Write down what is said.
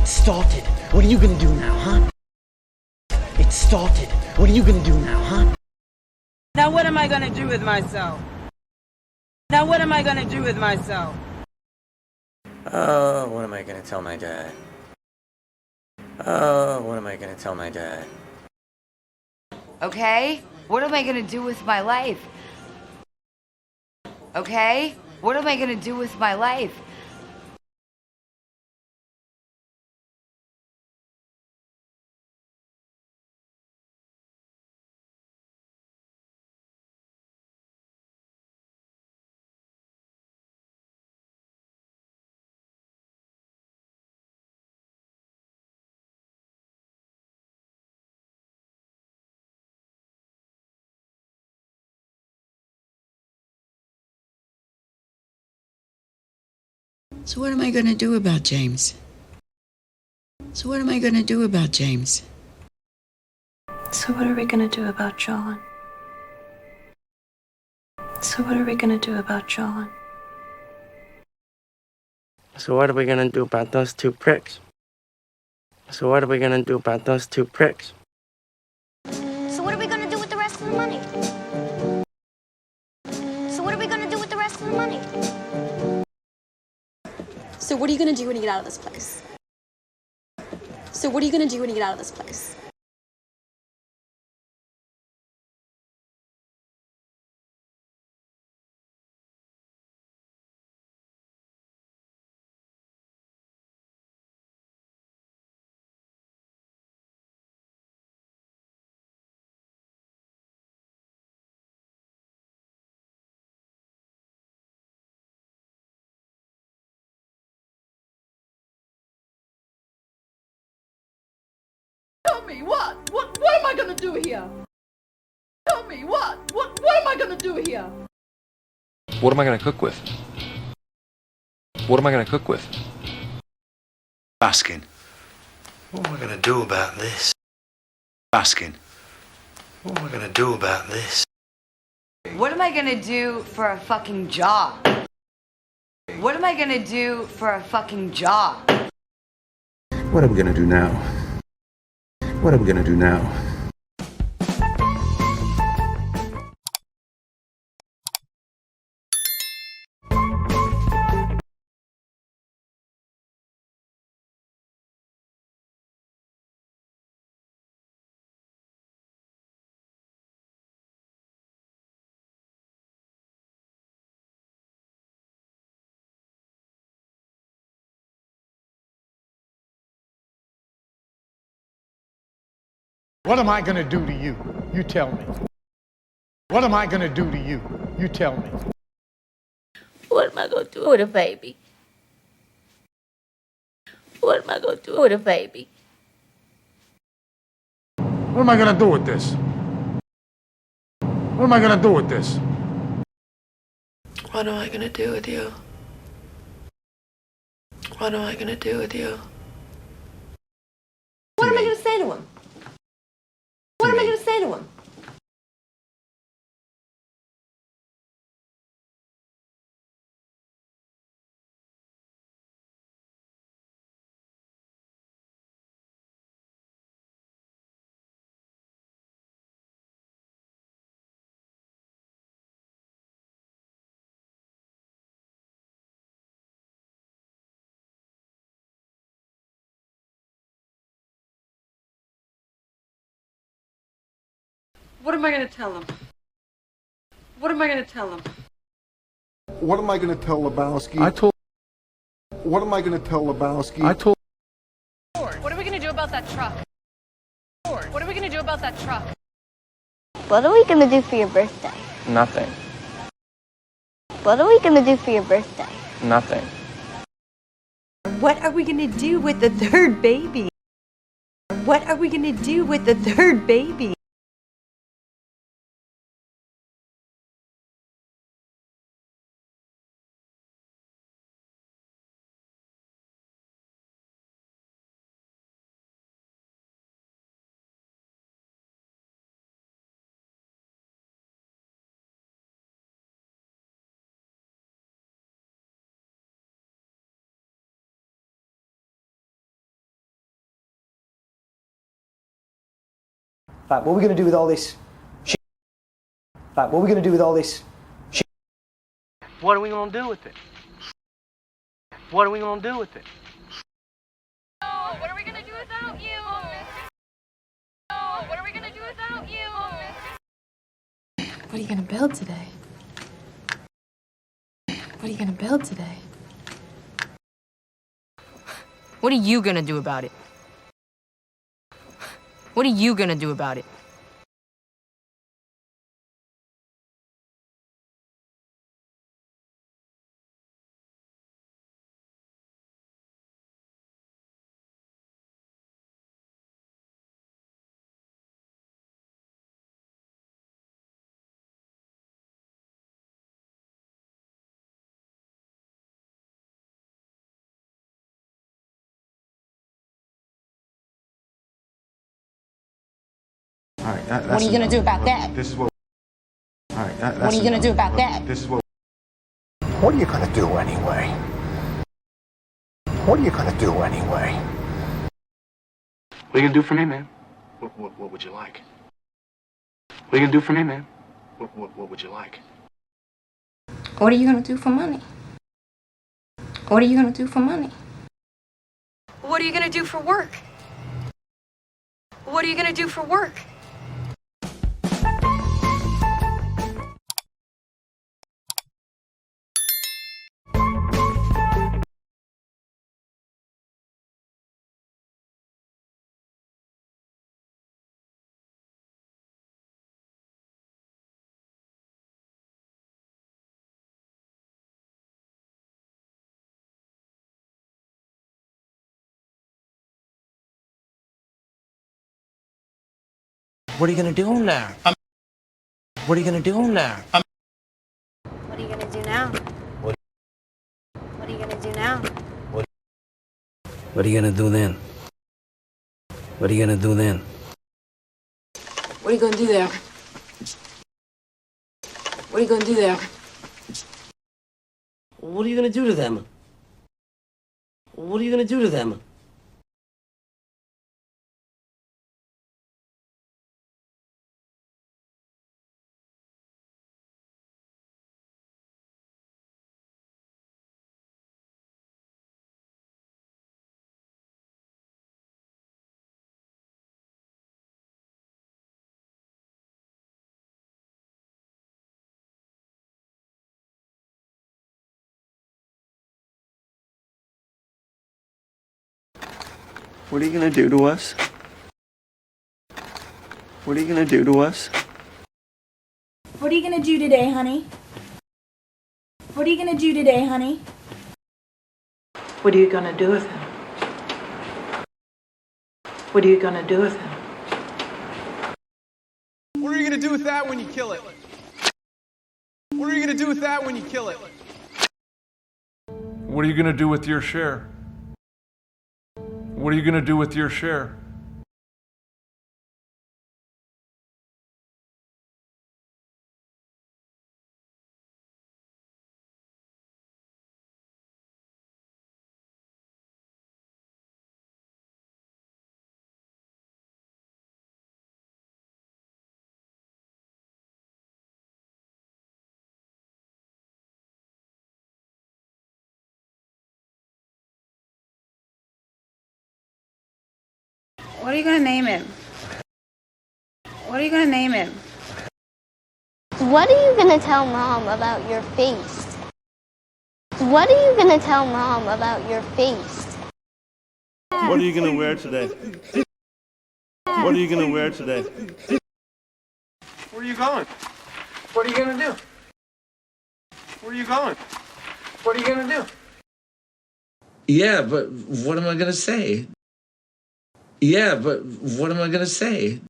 It started. What are you gonna do now, huh? It started. What are you gonna do now, huh? Now what am I gonna do with myself? Now what am I gonna do with myself? Oh, what am I gonna tell my dad? Oh, what am I gonna tell my dad? Okay? What am I gonna do with my life? Okay? What am I gonna do with my life? So what am I going to do about James? So what am I going to do about James? So what are we gonna do about John? So what are we gonna do about John? So what are we gonna do about those two pricks? So what are we gonna do about those two pricks? So what are we gonna do with the rest of the money? So what are we gonna do with the rest of the money? So what are you gonna do when you get out of this place? So what are you gonna do when you get out of this place? Tell me what? What am I gonna do here? Tell me what? What am I gonna do here? What am I gonna cook with? What am I gonna cook with? Asking, what am I gonna do about this? Asking, what am I gonna do about this? What am I gonna do for a fucking job? What am I gonna do for a fucking job? What are we gonna do now? What are we gonna do now? What am I going to do to you? You tell me. What am I going to do to you? You tell me. What am I going to do with a baby? What am I going to do with a baby? What am I going to do with this? What am I going to do with this? What am I gonna do with you? What am I gonna do with you? What am I gonna say to him? What am I gonna say to him? What am I gonna tell him? What am I gonna tell him? What am I going to tell Lebowski? What am I going to tell Lebowski? What are we gonna do about that truck? What are we gonna do about that truck? What are we gonna do for your birthday? Nothing. What are we gonna do for your birthday? Nothing. What are we gonna do with the third baby? What are we gonna do with the third baby? Right, what are we gonna do with all this shit? Right, what are we gonna do with all this shit? What are we gonna do with it? What are we gonna do with it? Oh, what are we gonna do without you? Oh, what are we gonna do without you? What are you gonna build today? What are you gonna build today? What are you gonna do about it? What are you gonna do about it? All right, What are you gonna do about that? This is what. All right, What are you gonna do about that? This is what. What are you gonna do anyway? What are you gonna do anyway? What are you gonna do for me, man? What would you like? What are you gonna do for me, man? What would you like? What are you gonna do for money? What are you gonna do for money? What are you gonna do for work? What are you gonna do for work? What are you gonna do now? What are you gonna do now? What are you gonna do now? What are you gonna do now? What are you gonna do then? What are you gonna do then? What are you gonna do there? What are you gonna do there? What are you gonna do to them? What are you gonna do to them? What are you gonna do to us? What are you gonna do to us? What are you gonna do today, honey? What are you gonna do today, honey? What are you gonna do with him? What are you gonna do with him? What are you gonna do with that when you kill it? What are you gonna do with that when you kill it? What are you gonna do with your share? What are you gonna do with your share? What are you gonna name him? What are you gonna name him? What are you gonna tell Mom about your face? What are you gonna tell Mom about your face? What are you gonna wear today? What are you gonna wear today? Where are you going? What are you gonna do? Where are you going? What are you gonna do? Yeah, but what am I gonna say? Yeah, but what am I gonna say?